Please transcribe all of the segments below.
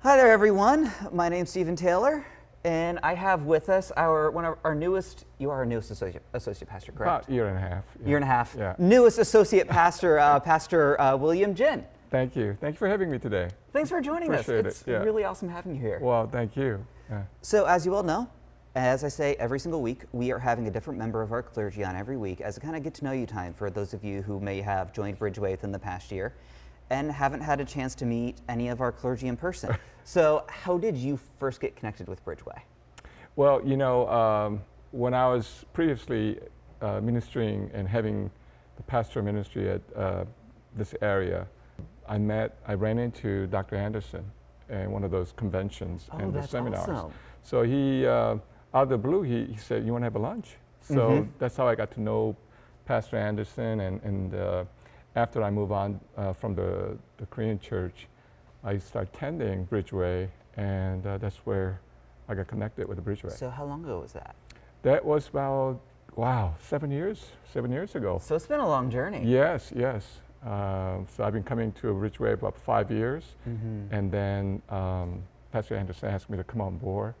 Hi there, everyone. My name's Stephen Taylor, and I have with us one of our newest. You are our newest associate pastor, correct? About a year and a half. Yeah. Year and a half. Yeah. Newest associate pastor, Pastor William Jin. Thank you. Thank you for having me today. Thanks for joining us. Appreciate It's it. Yeah. really awesome having you here. Well, thank you. Yeah. So, as you all know, as I say every single week, we are having a different member of our clergy on every week as a kind of get to know you time for those of you who may have joined Bridgeway within the past year and haven't had a chance to meet any of our clergy in person. So how did you first get connected with Bridgeway? Well, you know, when I was previously ministering and having the pastoral ministry at this area, I ran into Dr. Anderson in one of those conventions and the seminars. Awesome. So he, out of the blue, he said, "You want to have a lunch?" So that's how I got to know Pastor Anderson. And after I moved on from the Korean church, I started attending Bridgeway, and that's where I got connected with the Bridgeway. So how long ago was that? That was about, 7 years ago. So it's been a long journey. Yes, yes. So I've been coming to Bridgeway about 5 years, and then Pastor Anderson asked me to come on board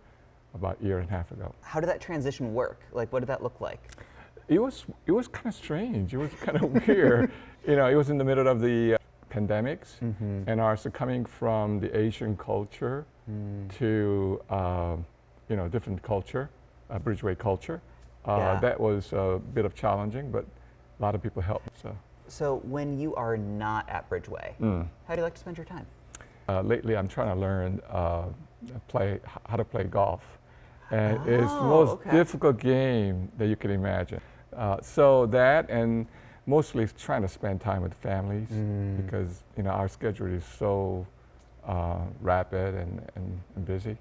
about a year and a half ago. How did that transition work? Like, what did that look like? It was kind of strange. It was kind of weird. You know, it was in the middle of the pandemics, and also coming from the Asian culture to different culture, Bridgeway culture. That was a bit of challenging, but a lot of people helped. So when you are not at Bridgeway, how do you like to spend your time? Lately, I'm trying to learn how to play golf, and it's the most difficult game that you can imagine. So that, and mostly trying to spend time with families because our schedule is so rapid and busy.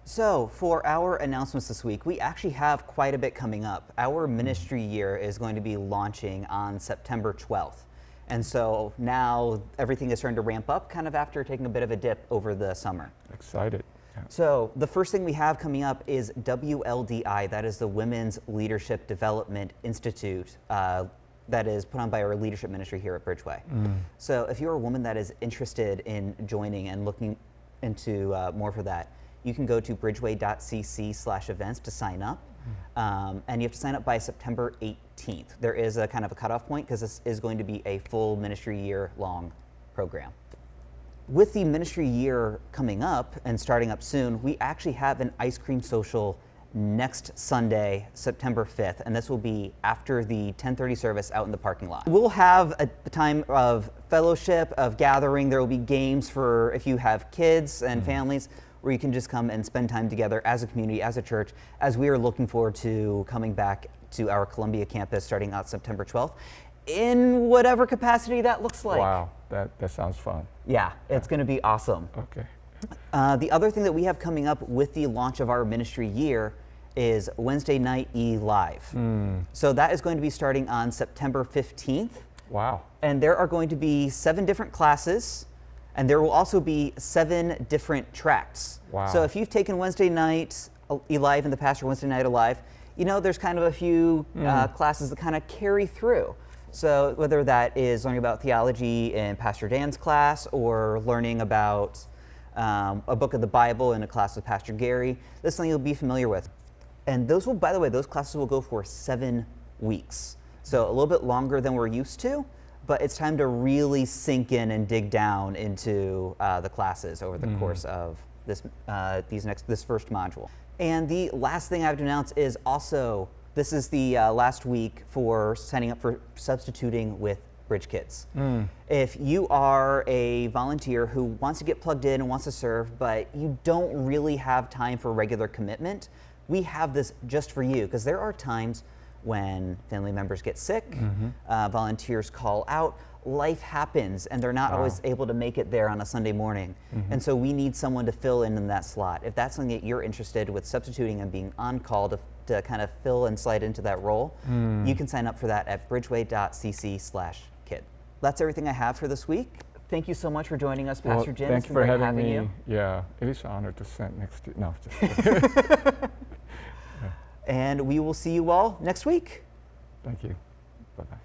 So for our announcements this week, we actually have quite a bit coming up. Our ministry year is going to be launching on September 12th. And so now everything is starting to ramp up kind of after taking a bit of a dip over the summer. Excited. Yeah. So the first thing we have coming up is WLDI. That is the Women's Leadership Development Institute that is put on by our leadership ministry here at Bridgeway. So if you're a woman that is interested in joining and looking into more for that, you can go to bridgeway.cc/events to sign up. And you have to sign up by September 18th. There is a kind of a cutoff point because this is going to be a full ministry year long program. With the ministry year coming up and starting up soon, we actually have an ice cream social next Sunday, September 5th, and this will be after the 10:30 service out in the parking lot. We'll have a time of fellowship, of gathering. There will be games for if you have kids and families, where you can just come and spend time together as a community, as a church, as we are looking forward to coming back to our Columbia campus starting out September 12th, in whatever capacity that looks like. Wow, that sounds fun. Yeah, it's going to be awesome. Okay. The other thing that we have coming up with the launch of our ministry year is Wednesday Night Live. So that is going to be starting on September 15th. Wow. And there are going to be 7 different classes, and there will also be 7 different tracks. Wow. So if you've taken Wednesday Night Live in the past or Wednesday Night Alive, there's kind of a few classes that kind of carry through. So whether that is learning about theology in Pastor Dan's class or learning about a book of the Bible in a class with Pastor Gary, this is something you'll be familiar with. And those will, by the way, those classes will go for 7 weeks. So a little bit longer than we're used to, but it's time to really sink in and dig down into the classes over the course of this first module. And the last thing I have to announce is also, this is the last week for signing up for substituting with BridgeKids. If you are a volunteer who wants to get plugged in and wants to serve, but you don't really have time for regular commitment, we have this just for you, because there are times when family members get sick, volunteers call out, life happens, and they're not always able to make it there on a Sunday morning. And so we need someone to fill in that slot. If that's something that you're interested with substituting and being on call to kind of fill and slide into that role, you can sign up for that at bridgeway.cc/kid. That's everything I have for this week. Thank you so much for joining us, Pastor Jim. Thank you for having me. You. Yeah, it is an honor to sit next to you. No, just kidding. And we will see you all next week. Thank you. Bye-bye.